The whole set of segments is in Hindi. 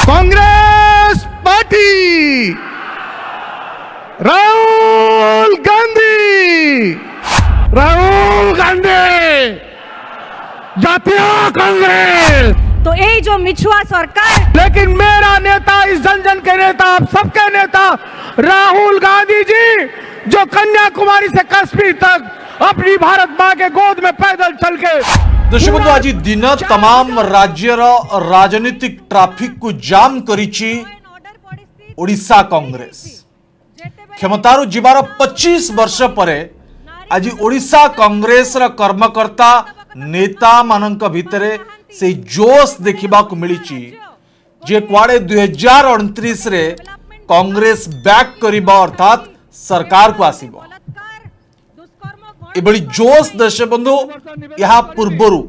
कांग्रेस पार्टी, राहुल गांधी, राहुल गांधी, जातीय कांग्रेस। तो यही जो मिछुआ सरकार, लेकिन मेरा नेता, इस जन जन के नेता, आप सबके नेता राहुल गांधी जी, जो कन्याकुमारी से कश्मीर तक अपनी भारत मां के गोद में पैदल चल के दर्शक बंधु आज दिन तमाम राज्यर राजनीतिक ट्राफिक को जाम करिछि ओडिशा कांग्रेस। क्षमतारू जीवार 25 वर्ष पर आज ओडिशा कांग्रेस रा कर्मकर्ता नेता मानक भितरे से जोश देखा मिली जे कुआड़े 2029 रे कांग्रेस बैक करिबा अर्थात सरकार को आसीबो। एबड़ी जोश दर्शक बंधु यहाँ पूर्वरु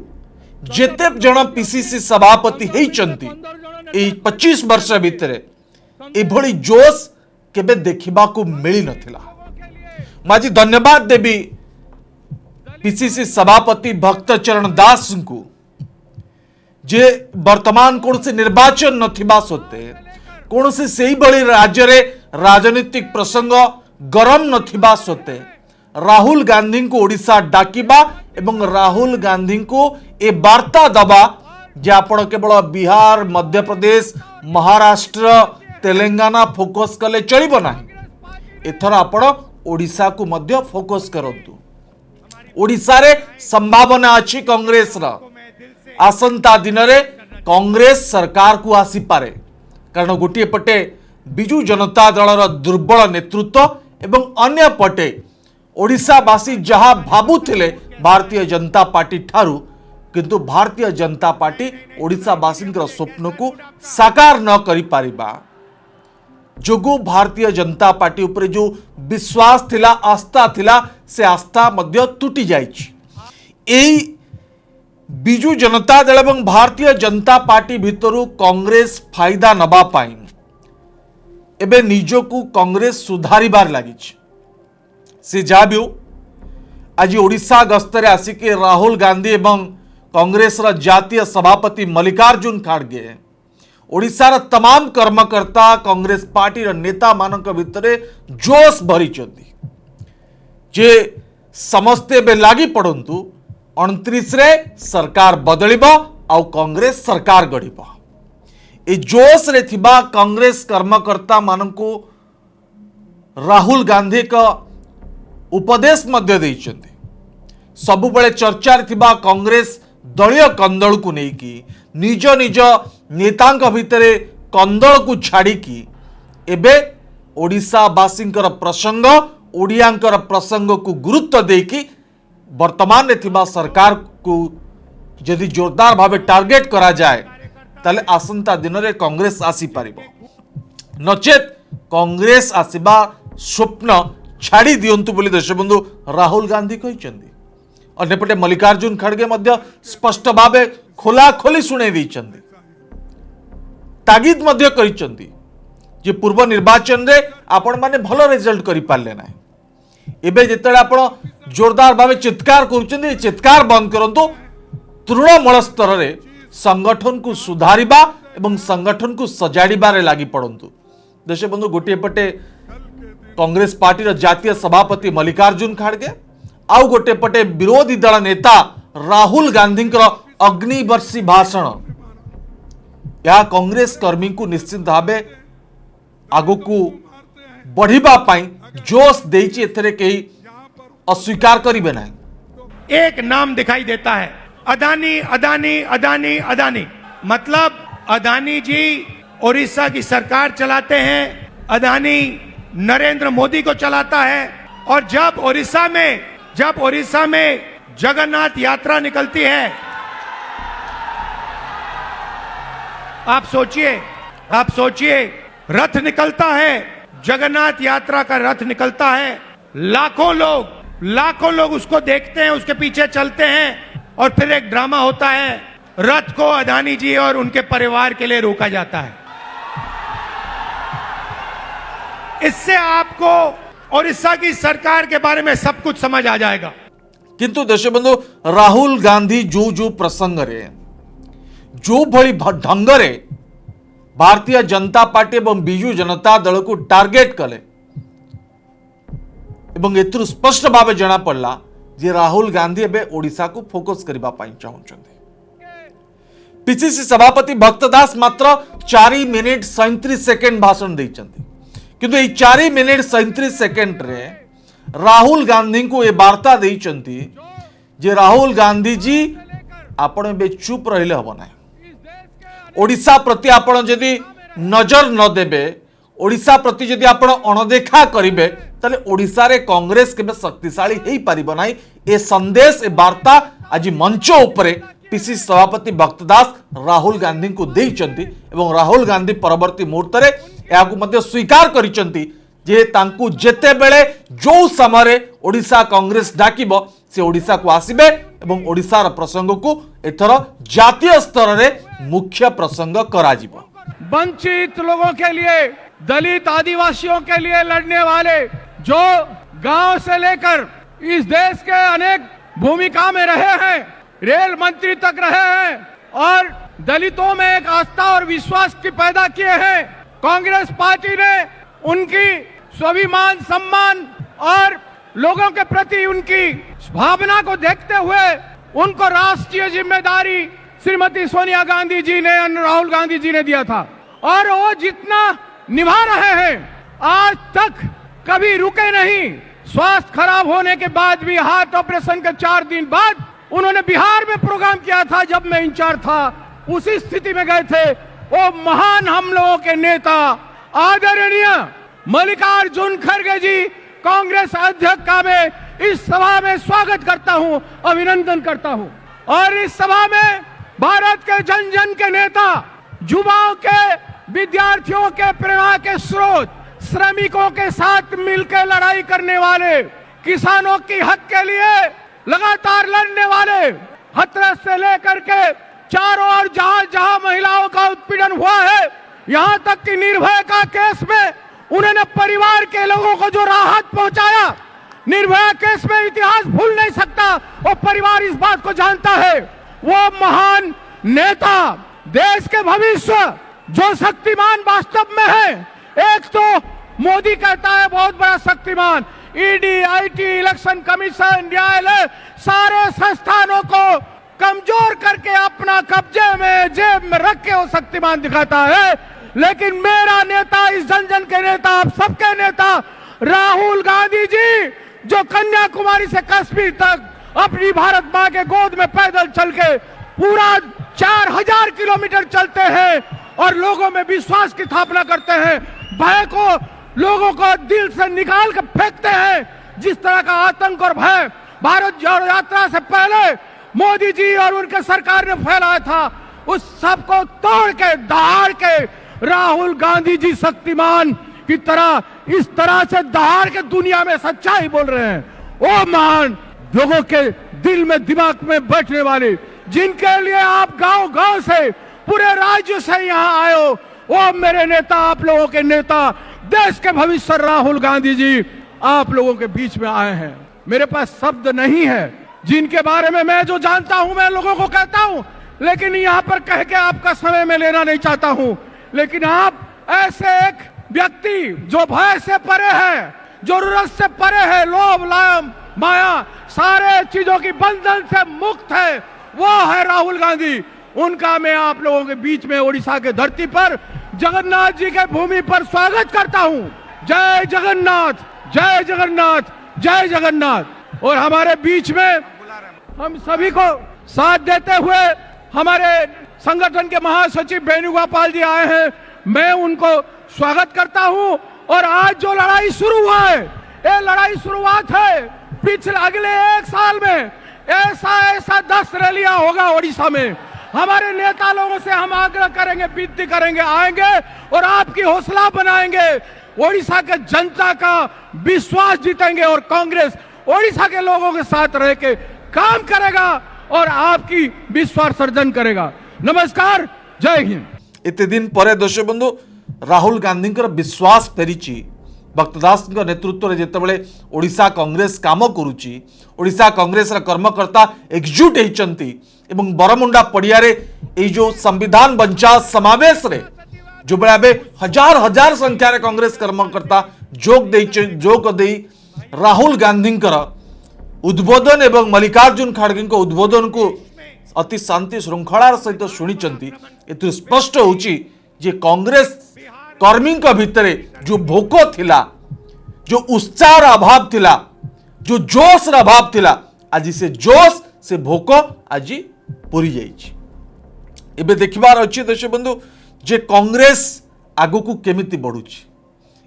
जेते जन पीसीसी सभापति होइचंती ए 25 वर्ष भितरे एभली जोश केबे देखिबा को मिली नथिला। माजी धन्यवाद देवी पीसीसी सभापति भक्तचरण दास को जे वर्तमान कौन से निर्वाचन नथिबा सत्ते कौन से सही बड़ी राज्य रे राजनीतिक प्रसंग गरम नथिबा सत्ते राहुल गांधी को ओडिशा डाकिबा एवं राहुल गांधी को ए वार्ता दबा जे आपण केवल बिहार, मध्य प्रदेश, महाराष्ट्र, तेलंगाना फोकस कले चलिबो नाही। एथर आपण ओडिशा को मध्य फोकस करंतु। ओडिशा रे संभावना अछि कांग्रेस रा आसंता दिन रे कांग्रेस सरकार को आसी पारे, कारण गोटे पटे बिजू जनता दल रा दुर्बल नेतृत्व एवं अन्य पटे ओडिशावासी जहाँ भाबुथिले भारतीय जनता पार्टी ठारू, किंतु भारतीय जनता पार्टी ओडिशावासी स्वप्न को साकार न करि पारिबा जोगु भारतीय जनता पार्टी उपरे जो विश्वास थिला, आस्था थिला, से आस्था मध्य टूटी जाइछि। एई बिजू जनता दल एवं भारतीय जनता पार्टी भितरु कांग्रेस फायदा नबा पाई एबे निजोकु कांग्रेस सुधारिबार लागिछि। से जा भी आज ओडिशा गस्तरे आसिक राहुल गांधी एवं कांग्रेस रा जातीय सभापति मल्लिकार्जुन खड़गे ओडिशा तमाम कर्मकर्ता कांग्रेस पार्टी रा नेता मानक भितरे जोश भरी जे समस्ते बे लागी पड़ंतु 29 रे सरकार बदलिबा आउ कांग्रेस सरकार गढ़िबा। ए जोश रे थिबा कांग्रेस कर्मकर्ता मानकु राहुल गांधी का उपदेश मध्य देइछन्ति। सबुबले चर्चा थिबा कांग्रेस दलीय कंदल को नेकी निज निज नेतांक भितरे कंदल को छाड़ी की एबे ओडिशा वासिंकर प्रसंग, ओडियांकर प्रसंग को गुरुत्व देकी वर्तमान रे थिबा सरकार को यदि जोरदार भावे टार्गेट करा जाए ताले आसंता दिन रे कांग्रेस आसी पारिबो, नचेत कांग्रेस आसीबा स्वप्न छाड़ी दियंतु बोली देश बंधु राहुल गांधी कहते। अन्यपटे मल्लिकार्जुन खड़गे मध्य स्पष्ट भावे खोला खोली शुणे देइछन्ति, तागिद मध्य करिछन्ति जे पूर्व निर्वाचन रे आपण माने भलो रिजल्ट करि पारले नाही। एबे जेतेले आपण जोरदार भावे चित्कार करूछन्ति, चित्कार बंद करंतु। तृणमूल स्तर रे संगठन को सुधारिबा एवं संगठन को सजाड़िबारे लागि पड़ंतु। देश बंधु गोटे पटे कांग्रेस पार्टी रा जातीय सभापति मल्लिकार्जुन खड़गे आउ गोटे पटे विरोधी दल नेता राहुल गांधी अग्निवर्षी भाषण या कांग्रेस कर्मी को निश्चित भावे आगो को बढ़िबा पाई जोश देइछि। एथरे केही अस्वीकार करिबे नाही। एक नाम दिखाई देता है, अदानी अदानी अदानी अदानी। मतलब अदानी जी ओडिशा की सरकार चलाते हैं, अदानी नरेंद्र मोदी को चलाता है। और जब ओडिशा में जगन्नाथ यात्रा निकलती है, आप सोचिए रथ निकलता है, जगन्नाथ यात्रा का रथ निकलता है, लाखों लोग उसको देखते हैं, उसके पीछे चलते हैं और फिर एक ड्रामा होता है, रथ को अदानी जी और उनके परिवार के लिए रोका जाता है। इससे आपको ओडिशा की सरकार के बारे में सब कुछ समझ आ जाएगा। किंतु दर्शक बंधु राहुल गांधी जो प्रसंग रे जो भली ढंग रे भारतीय जनता पार्टी एवं बिजु जनता दल को टार्गेट कले एवं एथुरु स्पष्ट भाव जना पड़ला जे राहुल गांधी एबे ओडिशा को फोकस करबा पई चाहुचंती। पीसीसी सभापति भक्त दास मात्र 4 मिनिट 37 सेकेंड भाषण देइचंती, किंतु ए 4 मिनिट 37 सेकेंड रे राहुल गांधी को ये वार्ता देइचंती जे राहुल गांधी जी आपण एबे चुप रहिले हबो ना। ओडिशा प्रति आपण जदि नजर न देबे, ओडिशा प्रति जदि आपण अणदेखा करिवे ताले ओडिशा रे कांग्रेस केबे शक्तिशाली हेई पारिबो नाही। ए संदेश ए वार्ता आज मंच उपरे पीसीसी सभापति भक्तदास राहुल गांधी को देइचंती एवं राहुल गांधी परवर्ती मुहूर्त रे याकू मध्य स्वीकार करिचंती जे तांकू जेते बेले जो समय ओडिशा कांग्रेस डाकिबो से ओडिशा को आसीबे एवं ओडिशार प्रसंग को एथर जातीय स्तर रे मुख्य प्रसंग कराजिबो। वंचित लोगों के लिए, दलित आदिवासियों के लिए लड़ने वाले, जो गांव से लेकर इस देश के अनेक भूमिका में रहे हैं, रेल मंत्री तक रहे हैं और दलितों में एक आस्था और विश्वास की पैदा किए हैं। कांग्रेस पार्टी ने उनकी स्वाभिमान, सम्मान और लोगों के प्रति उनकी भावना को देखते हुए उनको राष्ट्रीय जिम्मेदारी श्रीमती सोनिया गांधी जी ने, राहुल गांधी जी ने दिया था और वो जितना निभा रहे हैं, आज तक कभी रुके नहीं। स्वास्थ्य खराब होने के बाद भी हार्ट ऑपरेशन के 4 दिन बाद उन्होंने बिहार में प्रोग्राम किया था, जब मैं इंचार्ज था उसी स्थिति में गए थे। वो महान हम लोगों के नेता आदरणीय मल्लिकार्जुन खड़गे जी, कांग्रेस अध्यक्ष का मैं इस सभा में स्वागत करता हूं, अभिनंदन करता हूं। और इस सभा में भारत के जन जन के नेता, युवाओं के, विद्यार्थियों के प्रेरणा के स्रोत, श्रमिकों के साथ मिलकर लड़ाई करने वाले, किसानों की हक के लिए लगातार लड़ने वाले, हथरस से लेकर के चारों ओर जहां जहां महिलाओं का उत्पीड़न हुआ है, यहां तक कि निर्भया का केस में उन्होंने परिवार के लोगों को जो राहत पहुंचाया, निर्भया केस में इतिहास भूल नहीं सकता, और परिवार इस बात को जानता है। वो महान नेता, देश के भविष्य, जो शक्तिमान वास्तव में है। एक तो मोदी कहता है बहुत बड़ा Shaktimaan, ED, IT, election commission, न्यायालय, सारे संस्थानों को कमजोर करके अपना कब्जे में, जेब में रख के वो शक्तिमान दिखाता है। लेकिन मेरा नेता, इस जन जन के नेता, आप सबके नेता राहुल गांधी जी, जो कन्याकुमारी से कश्मीर तक अपनी भारत मां के गोद में पैदल चल के पूरा 4000 किलोमीटर चलते हैं और लोगों में विश्वास की स्थापना करते हैं, भय को लोगों को दिल से निकाल के फेंकते हैं। जिस तरह का आतंक और भय भारत जोड़ो यात्रा से पहले मोदी जी और उनके सरकार ने फैलाया था, उस सब को तोड़ के, दहाड़ के राहुल गांधी जी शक्तिमान की तरह, इस तरह से दहाड़ के दुनिया में सच्चाई बोल रहे हैं। वो महान लोगों के दिल में, दिमाग में बैठने वाले, जिनके लिए आप गांव गांव से, पूरे राज्य से यहाँ आए हो, वो मेरे नेता, आप लोगों के नेता, देश के भविष्य राहुल गांधी जी आप लोगों के बीच में आए हैं। मेरे पास शब्द नहीं है, जिनके बारे में मैं जो जानता हूं मैं लोगों को कहता हूं, लेकिन यहाँ पर कह के आपका समय में लेना नहीं चाहता हूं। लेकिन आप ऐसे एक व्यक्ति जो भय से परे है, जरूरत से परे है, लोभ, लालच, माया, सारे चीजों की बंधन से मुक्त है, वो है राहुल गांधी। उनका मैं आप लोगों के बीच में उड़ीसा के धरती पर, जगन्नाथ जी के भूमि पर स्वागत करता हूं। जय जगन्नाथ, जय जगन्नाथ, जय जगन्नाथ। और हमारे बीच में हम सभी को साथ देते हुए हमारे संगठन के महासचिव वेणुगोपाल जी आए हैं, मैं उनको स्वागत करता हूं। और आज जो लड़ाई शुरू हुआ है, ये लड़ाई शुरुआत है। पिछले अगले 1 साल में ऐसा 10 रैलियां होगा ओडिशा में। हमारे नेता लोगों से हम आग्रह करेंगे, विनती करेंगे, आएंगे और आपकी हौसला बनाएंगे, ओडिशा के जनता का विश्वास जीतेंगे और कांग्रेस ओडिशा के लोगों के साथ रह के काम करेगा और आपकी विश्वास सर्जन करेगा। नमस्कार, जय हिंद। इतने दिन पर दर्शक बंधु, राहुल गांधी विश्वास फेरी भक्तदास नेतृत्व में जितेबाला ओडिशा कांग्रेस काम करुच्ची, ओडिशा कांग्रेस कर्मकर्ता एकजुट होती बरमुंडा पड़िया जो संविधान बंचा समावेश रे जो भावे हजार हजार संख्यार कांग्रेस कर्मकर्ता जोग दे राहुल गांधी उद्बोधन एवं मल्लिकार्जुन खड़गे उद्बोधन को अति शांति श्रृंखलार सहित शुणी ए स्पष्ट होची जे कांग्रेस कर्मी भितर जो भोक थिला, जो उत्साह अभाव थिला, जो जोश अभाव थिला, आज से जोश से भोक आज पूरी जाइछि। एबे देखिबार अछि देश बंधु जे कांग्रेस आगु को केमिति बढ़ुछि।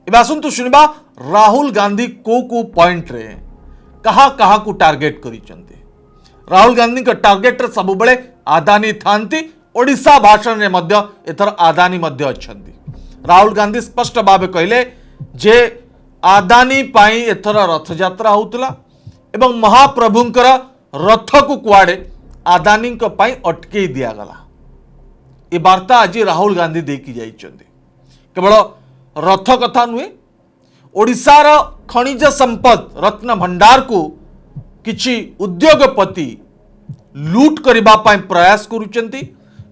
एबे आसंतु सुनिबा राहुल गांधी को पॉइंट रे कहा कहा को टार्गेट करिसंते। राहुल गांधी का टार्गेट रे सब बळे आदानी थांती, ओडिशा भाषण रे मध्य एथर आदानी मध्य अछंती। राहुल गांधी स्पष्ट भाव कहले जे आदानी पाई एथर रथ यात्रा होतला एवं महाप्रभुंकर रथ को कुआडे आदानी को पाई अटके दिया गला। ये वार्ता आज राहुल गांधी देकी जाइछंती। केवल रथ कथा नुहे, ओडिशार खनिज संपद रत्न भंडार को किछि उद्योगपति लूट करबा पाई प्रयास करुचंती।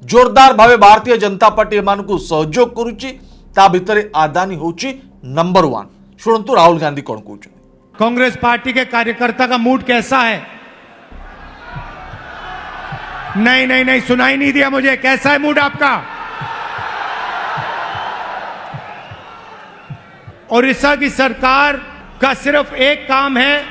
जोरदार भावे भारतीय जनता पार्टी एमानकु सहयोग करुची। ता भितरे आदानी होची नंबर 1। शुणतु राहुल गांधी कौन कहउछन। कांग्रेस पार्टी के कार्यकर्ता का मूड कैसा है? नहीं, सुनाई नहीं दिया मुझे। कैसा है मूड आपका? ओडिशा की सरकार का सिर्फ एक काम है,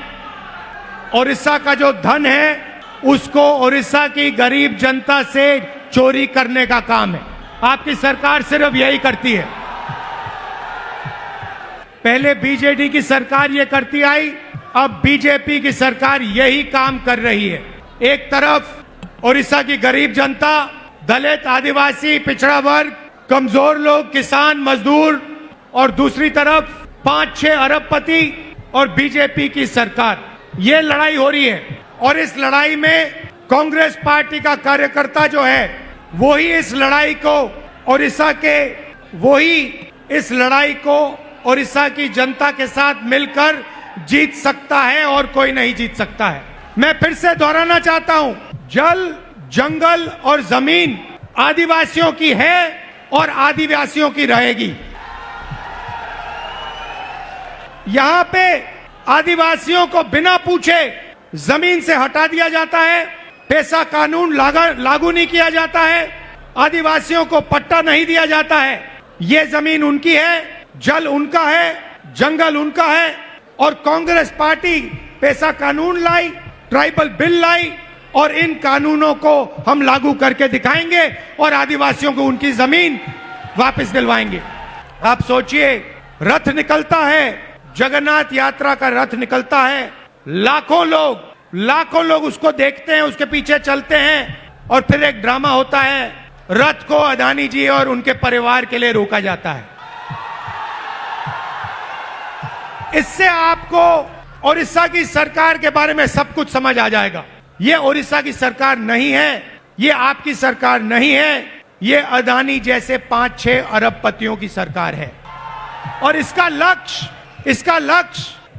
ओडिशा का जो धन है उसको ओडिशा की गरीब जनता से चोरी करने का काम है। आपकी सरकार सिर्फ यही करती है। पहले बीजेडी की सरकार ये करती आई, अब बीजेपी की सरकार यही काम कर रही है। एक तरफ ओडिशा की गरीब जनता, दलित, आदिवासी, पिछड़ा वर्ग, कमजोर लोग, किसान, मजदूर, और दूसरी तरफ 5-6 अरबपति और बीजेपी की सरकार। ये लड़ाई हो रही है और इस लड़ाई में कांग्रेस पार्टी का कार्यकर्ता जो है वही इस लड़ाई को ओडिशा की जनता के साथ मिलकर जीत सकता है और कोई नहीं जीत सकता है। मैं फिर से दोहराना चाहता हूं, जल, जंगल और जमीन आदिवासियों की है और आदिवासियों की रहेगी। यहां पे आदिवासियों को बिना पूछे जमीन से हटा दिया जाता है, पैसा कानून लागू नहीं किया जाता है, आदिवासियों को पट्टा नहीं दिया जाता है। ये जमीन उनकी है, जल उनका है, जंगल उनका है, और कांग्रेस पार्टी पैसा कानून लाई, ट्राइबल बिल लाई, और इन कानूनों को हम लागू करके दिखाएंगे और आदिवासियों को उनकी जमीन वापस दिलवाएंगे। आप सोचिए, रथ निकलता है, जगन्नाथ यात्रा का रथ निकलता है, लाखों लोग उसको देखते हैं, उसके पीछे चलते हैं, और फिर एक ड्रामा होता है, रथ को अदानी जी और उनके परिवार के लिए रोका जाता है। इससे आपको ओडिशा की सरकार के बारे में सब कुछ समझ आ जाएगा। ये ओडिशा की सरकार नहीं है, ये आपकी सरकार नहीं है, ये अदानी जैसे 5-6 अरबपतियों की सरकार है। और इसका लक्ष्य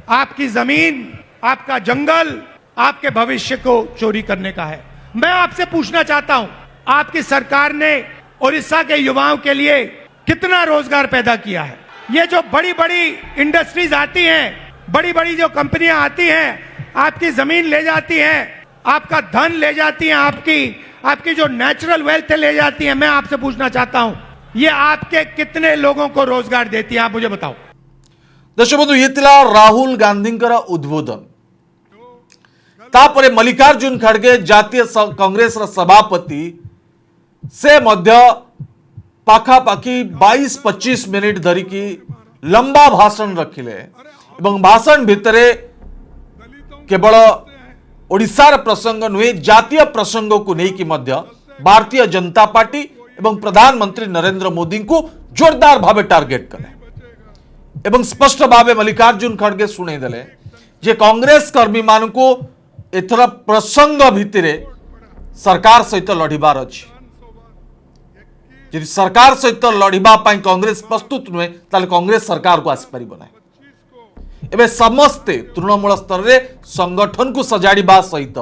आपकी जमीन, आपका जंगल, आपके भविष्य को चोरी करने का है। मैं आपसे पूछना चाहता हूं, आपकी सरकार ने ओडिशा के युवाओं के लिए कितना रोजगार पैदा किया है? ये जो बड़ी बड़ी इंडस्ट्रीज आती हैं, बड़ी बड़ी जो कंपनियां आती हैं, आपकी जमीन ले जाती हैं, आपका धन ले जाती हैं, आपकी जो नेचुरल वेल्थ ले जाती हैं। मैं आपसे पूछना चाहता हूं, ये आपके कितने लोगों को रोजगार देती है? आप मुझे बताओ। दर्शक बंधु, ये थिला राहुल गांधी उद्बोधन। तापरे मल्लिकार्जुन खड़गे जातीय कांग्रेस सभापति से मध्य पाखापाखी 22-25 मिनिट धरिकी लंबा भाषण रखिले एवं भाषण भितरे केवल ओडिशार प्रसंग नुहे, जातीय प्रसंग को लेकिन मध्य भारतीय जनता पार्टी एवं प्रधानमंत्री नरेंद्र मोदी को जोरदार भाव टार्गेट कले एवं स्पष्ट भाव मल्लिकार्जुन खड़गे शुणे देले जे कांग्रेस कर्मी मान को एथर प्रसंग भितरे सरकार सहित लड़िबार अछि। यदि सरकार सहित लड़िबा पाई कांग्रेस प्रस्तुत नुहे ताले कांग्रेस सरकार को आसी परिबो नाही। एबे समस्ते तृणमूल स्तर रे संगठन को सजाड़िबा सहित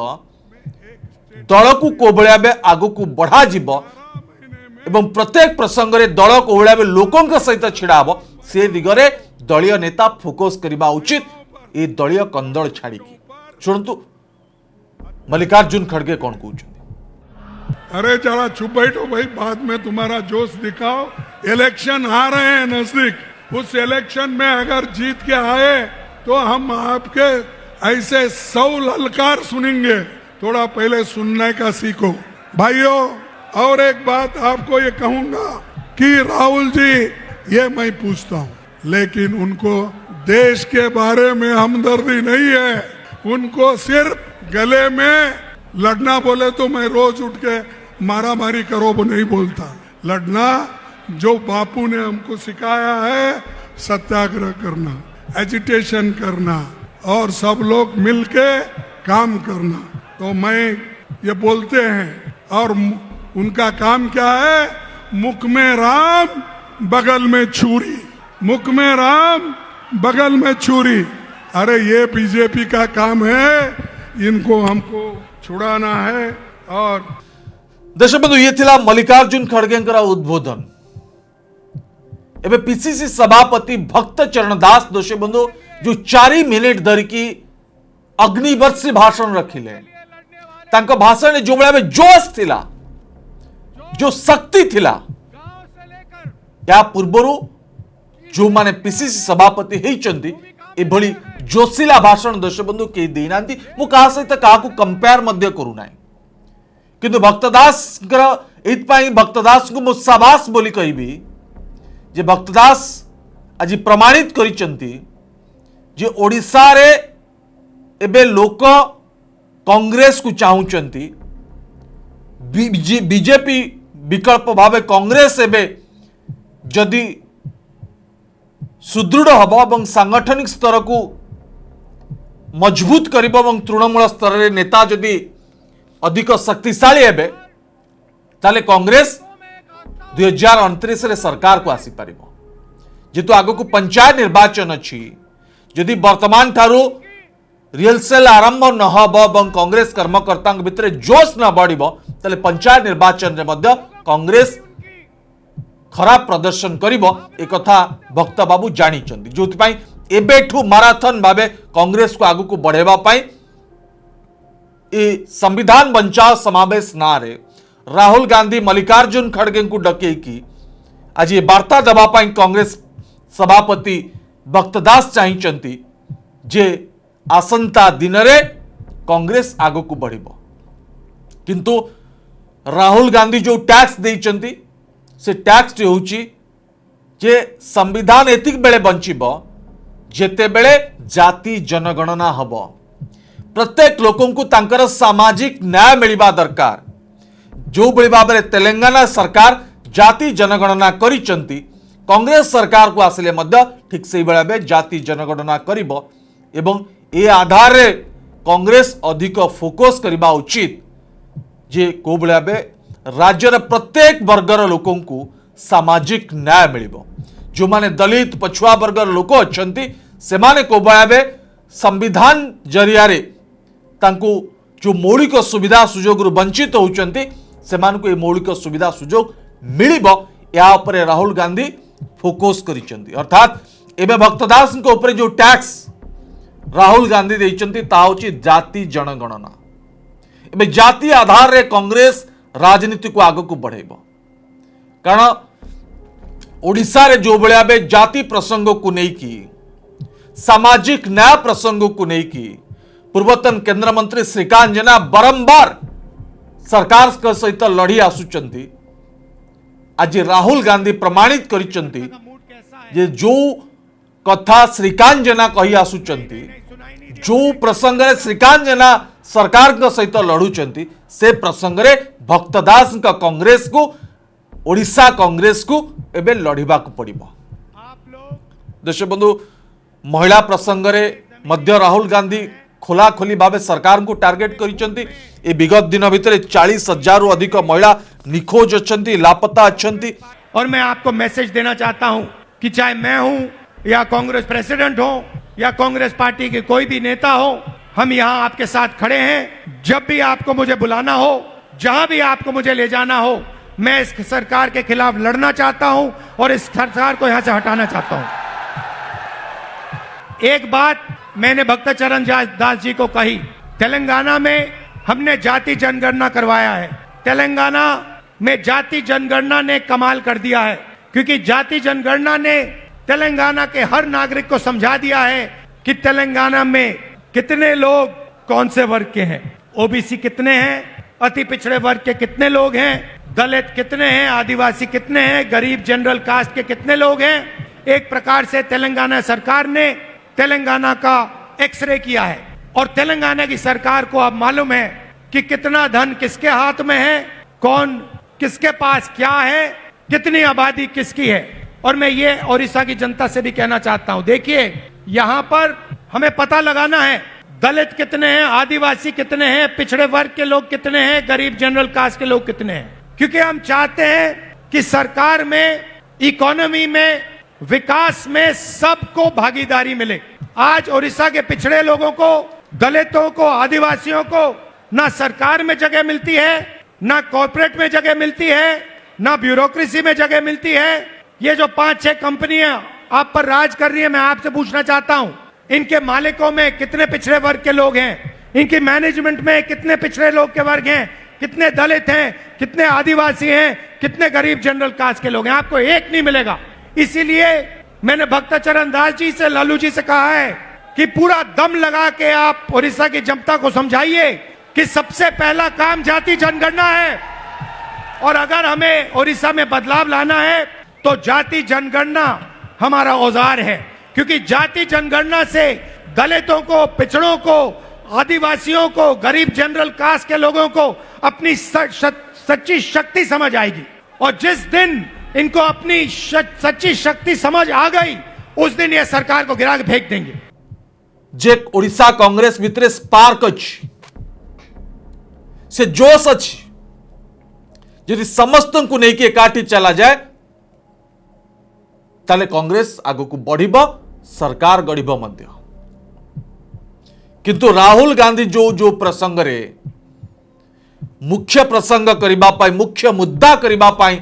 दल को कोबळिया बे आगु को बढ़ा जीव एवं प्रत्येक प्रसंग में दल कोहड़ा लोकों सहित छिड़ा हम से दिगरे दलीय नेता फोकस करने उचित ये दलीय कंदल छाड़ी शुणु मल्लिकार्जुन खड़गे कौन कहते। अरे जरा चुप बैठो भाई, बाद में तुम्हारा जोश दिखाओ। इलेक्शन आ रहे हैं नजदीक, उस इलेक्शन में अगर जीत के आए तो हम आपके ऐसे 100 ललकार सुनेंगे। थोड़ा पहले सुनने का सीखो भाइयों। और एक बात आपको ये कहूंगा कि राहुल जी, ये मैं पूछता हूँ, लेकिन उनको देश के बारे में हमदर्दी नहीं है। उनको सिर्फ गले में लड़ना बोले तो मैं रोज उठ के मारा मारी करो वो नहीं बोलता। लड़ना जो बापू ने हमको सिखाया है, सत्याग्रह करना, एजिटेशन करना और सब लोग मिलके काम करना। तो मैं ये बोलते हैं, और उनका काम क्या है? मुख में राम बगल में छुरी, मुख में राम बगल में छुरी। अरे ये बीजेपी का काम है, इनको हमको छुड़ाना है। और दर्शक बंधु, ये थिला मल्लिकार्जुन खड़गेंकर उद्बोधन। एबे पीसीसी सभापति भक्त चरण दास दर्शक बंधु जो 4 मिनिट धरिकी अग्निवर्षी भाषण रखिले, तांको भाषण जो बड़ा में जोश थिला, जो शक्ति थिला, या पूर्वरु जो माने पीसीसी सभापति हेइचंती ए भली जोशिला भाषण दर्शक बंधु के देनांती। मु कहा सहित कहा को कंपेयर मध्य करू नाही, किंतु भक्तदास एथपाई भक्तदास को मु शाबाश बोली कहबी जे भक्तदास आज प्रमाणित करिचंती जे ओडिसा रे एबे लोक कांग्रेस को चाहूचंती। बीजेपी विकल्प भावे कांग्रेस एबे जदि सुदृढ़ हम और सांगठनिक स्तर को मजबूत कर तृणमूल स्तर में नेता जदि अधिक शक्तिशाली हेबे ताले कांग्रेस 2029 रे सरकार को आसी पारिबो। जेतु आगो को पंचायत निर्वाचन अच्छी, जदि वर्तमान ठारू रिहर्सल आरंभ न हब कांग्रेस कर्मकर्ता भितर जोश न बढ़िबो ताले पंचायत निर्वाचन रे मध्य कांग्रेस खराब प्रदर्शन करिबो। एक कथा भक्त बाबू जानिचंदी, जोथिपाई एबेठू माराथन भावे कांग्रेस को आगु को बढ़ेबा पाई ए संविधान बंचाओ समावेश नारे राहुल गांधी मल्लिकार्जुन खड़गे को डके की आज ये वार्ता दबा पाई कांग्रेस सभापति भक्तदास चाहिचंती जे आसंता दिन रे कांग्रेस आगु को बढ़िबो। किंतु राहुल गांधी जो टैक्स देइचंती से टैक्स होउची जे संविधान एतिक बेले बंचिबो जेते बेले जाति जनगणना हब। प्रत्येक लोकों को तांकर सामाजिक न्याय मिलवा दरकार। जो बड़ी भाव में तेलंगाना सरकार जाति जनगणना करिचंती, कांग्रेस सरकार को आसिले मध्य ठीक से बेला में जाति जनगणना करिबो एवं ए आधार रे कांग्रेस अधिक फोकस करबा उचित जे को बेला में राज्यर प्रत्येक वर्गर लोकों को सामाजिक न्याय मिलिबो। जो माने दलित पछुआ वर्गर लोक अच्छंती से माने को बेला संविधान जरिया रे तांको जो मौलिक सुविधा सुजोग वंचित होउचंती सेमानकु ए मौलिक सुविधा सुजोग मिलिबो। या उपरे राहुल गांधी फोकस करिचंती। अर्थात एबे भक्तदास को ऊपर जो टैक्स राहुल गांधी देइचंती ता होची जाति जनगणना। एबे जाति आधार रे कांग्रेस राजनीति को आग को बढ़ेबो, कारण ओडिसा रे जो बलिया बे जाति प्रसंग को नहीं की सामाजिक न्याय प्रसंग को नहीं की पूर्वतन केंद्र मंत्री श्रीकांत जेना बारंबार सरकार के सहित लड़ी आसुचंती। आज राहुल गांधी प्रमाणित करिचंती जे जो कथा श्रीकांत जेना कही आसुचंती, जो प्रसंग रे श्रीकांत जेना सरकार के सहित लड़ुचंती से प्रसंग रे भक्तदास का कांग्रेस को ओडिशा कांग्रेस को एबे लड़िबा को पड़िबो। दर्शक बंधु, महिला प्रसंग रे मध्य राहुल गांधी खोला खोली भावे सरकार को टार्गेट करिचंती। ए विगत दिन भितर 40,000 रु अधिक महिला निखोज अच्छंती, लापता अच्छंती। और मैं आपको मैसेज देना चाहता हूं कि चाहे मैं हूं या कांग्रेस प्रेसिडेंट हो या कांग्रेस पार्टी के कोई भी नेता हो, हम यहां आपके साथ खड़े हैं। जब भी आपको मुझे बुलाना हो, जहां भी आपको मुझे ले जाना हो, मैं इस सरकार के खिलाफ लड़ना चाहता हूं और इस सरकार को यहां से हटाना चाहता हूं। एक बात मैंने भक्तचरण दास जी को कही, तेलंगाना में हमने जाति जनगणना करवाया है। तेलंगाना में जाति जनगणना ने कमाल कर दिया है, क्योंकि जाति जनगणना ने तेलंगाना के हर नागरिक को समझा दिया है कि तेलंगाना में कितने लोग कौन से वर्ग के हैं, ओबीसी कितने हैं, अति पिछड़े वर्ग के कितने लोग हैं, दलित कितने हैं, आदिवासी कितने हैं, गरीब जनरल कास्ट के कितने लोग हैं। एक प्रकार से तेलंगाना सरकार ने तेलंगाना का एक्सरे किया है और तेलंगाना की सरकार को अब मालूम है कि कितना धन किसके हाथ में है, कौन किसके पास क्या है, कितनी आबादी किसकी है। और मैं ये ओडिशा की जनता से भी कहना चाहता हूं, देखिए यहां पर हमें पता लगाना है दलित कितने हैं, आदिवासी कितने हैं, पिछड़े वर्ग के लोग कितने हैं, गरीब जनरल कास्ट के लोग कितने हैं, क्योंकि हम चाहते हैं कि सरकार में, इकोनॉमी में, विकास में सबको भागीदारी मिले। आज ओडिशा के पिछड़े लोगों को, दलितों को, आदिवासियों को ना सरकार में जगह मिलती है, ना कॉर्पोरेट में जगह मिलती है, ना ब्यूरोक्रेसी में जगह मिलती है। ये जो 5-6 कंपनियां आप पर राज कर रही है, मैं आपसे पूछना चाहता हूं, इनके मालिकों में कितने पिछड़े वर्ग के लोग हैं, इनकी मैनेजमेंट में कितने पिछड़े लोग के वर्ग हैं, कितने दलित हैं, कितने आदिवासी हैं, कितने गरीब जनरल कास्ट के लोग हैं, आपको एक नहीं मिलेगा। इसीलिए मैंने भक्तचरण दास जी से, लालू जी से कहा है कि पूरा दम लगा के आप ओडिशा की जनता को समझाइए कि सबसे पहला काम जाति जनगणना है, और अगर हमें ओडिशा में बदलाव लाना है तो जाति जनगणना हमारा औजार है, क्योंकि जाति जनगणना से दलितों को, पिछड़ों को, आदिवासियों को, गरीब जनरल कास्ट के लोगों को अपनी सच्ची शक्ति समझ आएगी। और जिस दिन इनको अपनी सच्ची शक्ति समझ आ गई, उस दिन ये सरकार को गिरा के फेंक देंगे। जे ओडिशा कांग्रेस भितर स्पार्क अच्छी, से जोश अच्छी, यदि समस्त को लेकिन एकाठी चला जाए ताले कांग्रेस आगो को बढ़िब, सरकार गढ़िब मध्य। किंतु राहुल गांधी जो जो प्रसंग रे मुख्य प्रसंग करिबा पाई, मुख्य मुद्दा करिबा पाई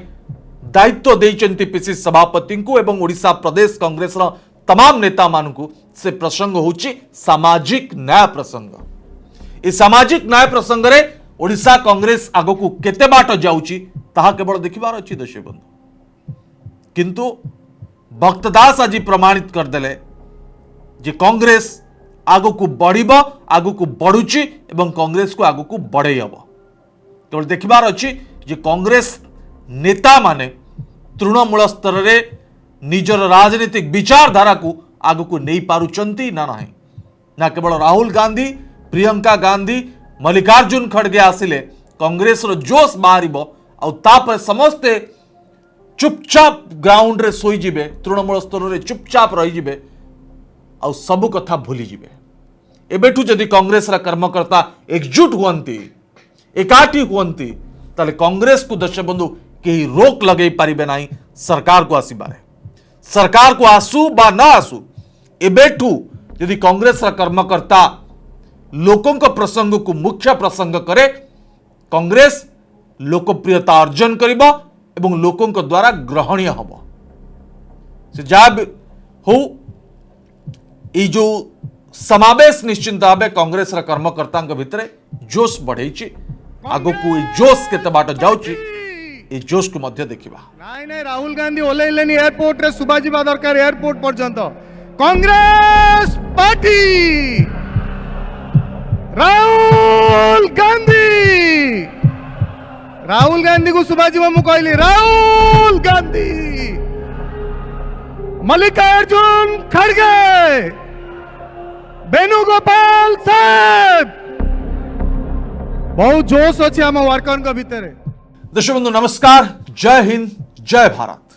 दायित्व देइचंती पीसीसी सभापति को एवं ओडिशा प्रदेश कांग्रेस रा तमाम नेता मानकु, से प्रसंग होची सामाजिक न्याय प्रसंग। इस सामाजिक न्याय प्रसंग रे ओडिशा कांग्रेस आगो को केते बाट जाउची ताहा केवल देखिबार अछि दर्शक बंधु। किंतु भक्तदास आज प्रमाणित करदेले जे कांग्रेस आगो को बढ़िब, आगो को बढ़ुची एवं कांग्रेस को आगो को बढ़े हब। केवल देखिबार अछि जे कांग्रेस नेता माने तृणमूल स्तर रे निजर राजनीतिक विचारधारा को आगो को नहीं पारुचंती ना नहीं। ना केवल राहुल गांधी, प्रियंका गांधी, मल्लिकार्जुन खड़गे आसिले कांग्रेस रो जोश बाहरिबो, आ तापर समस्ते चुपचाप ग्राउंड रे सोई जिबे, तृणमूल स्तर रे चुपचाप रही जिबे, आ सब कथा भूली जिबे। एबेठू जदि कांग्रेस रा कर्मकर्ता एकजुट हुअंती, एकाठी हुअंती, ताले कांग्रेस को दर्शक बंधु केही रोक लगेई पारिबे नाही सरकार को आसीबारे। सरकार को आसू बा ना आसू, एबेठू यदि कांग्रेस रा कर्मकर्ता लोकों को प्रसंग को मुख्य प्रसंग करे, कांग्रेस लोकप्रियता अर्जन करिबो एवं लोकों को द्वारा ग्रहणीय हब। से जब हो ये जो समावेश निश्चिंत भाव कांग्रेस रा कर्मकर्ता भितर जोश बढ़े, आगो को जोश केते बाट जाउची, ए जोश को मध्य देखिबा। नाई नाई राहुल गांधी ओलेलेनी एयरपोर्ट रे सुबह जीवा दरकार एयरपोर्ट पर्यंत कांग्रेस पार्टी राहुल गांधी को सुबह जीवा मु कहली, राहुल गांधी, मल्लिकार्जुन खड़गे, वेणुगोपाल साहब, बहुत जोश अच्छे आम वर्कर भीतर। दर्शक बंधु नमस्कार, जय हिंद, जय भारत।